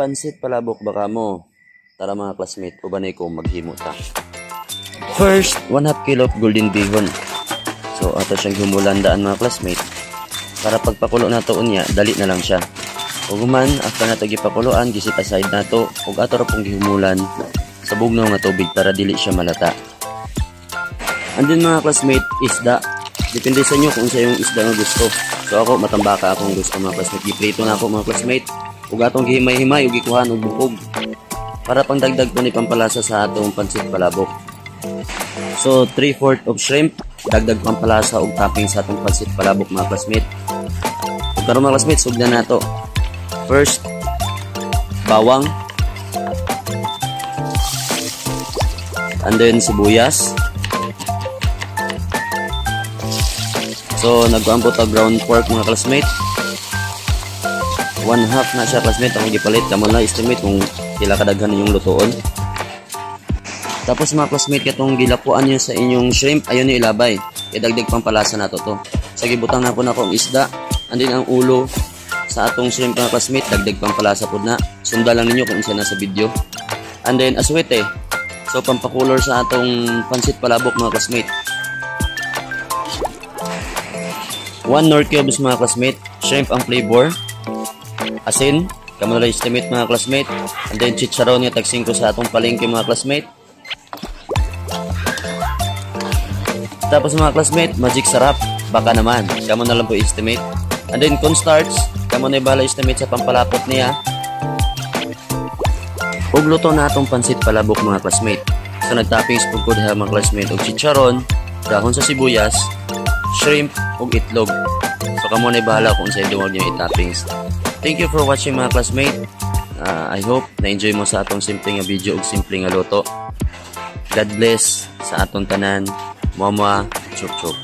pansit palabok baka mo. Tara mga classmate, ubanay ko maghimo ta. First, 1/2 kilo of golden bihon. So ato siyang humulandaan mga classmate. Para pagpakulo nato unya, dali na lang siya. Ug man after nato gipakuluan, gisit aside nato ug ato ra pong gihumulan sa bugnaw nga tubig para dili siya malata. And then mga classmate, isda. Depende sa inyo kung sa yung isda nga gusto. So ako matambaka akong gusto mga classmate. Giprito na ako mga classmate. Ug atong gihimay-himay ug gikuhan og bukog. Para pangdagdag ko ni pampalasa sa atong pansit palabok. So 3/4 of shrimp, dagdag pampalasa ug topping sa atong pansit palabok mga classmate. Ug karon mga classmate, sugdan nato. First, bawang. And then sibuyas. So nagkuambot ta ground pork mga classmate. 1/2 na siya classmate ang gipalit. Kamo na estimate kung pila kadaghan yung lutoon. Tapos mga classmate, katong gilapuan niyo sa inyong shrimp, ayon niyo ilabay. Idagdag pampalasa nato to. Sa gibutang na po na akong isda, andin ang ulo sa atong shrimp mga classmate, dagdag pampalasa po na. Sundan lang ninyo kung isa na sa video. And then aswete. So pampakulor sa atong pansit palabok mga classmate. 1 nor cubes mga classmate, shrimp ang flavor. Asin, kamo na estimate mga classmate. And then chicharon niya tag 5 sa atong palengke mga classmate. Tapos mga classmate, magic sarap, baka naman, kamo na lang po estimate. And then cornstarch, kamo na bala estimate sa pampalapot niya. Ug luto na atong pansit palabok mga classmate. So nagtoppings pud ko diha mga classmate og chicharon, dahon sa sibuyas, shrimp ug itlog. So kamo na bahala kung sa inyo niyo i-toppings. Thank you for watching mga classmate. I hope na-enjoy mo sa atong simple nga video ug simple nga luto. God bless sa atong tanan. Mama, chup chup.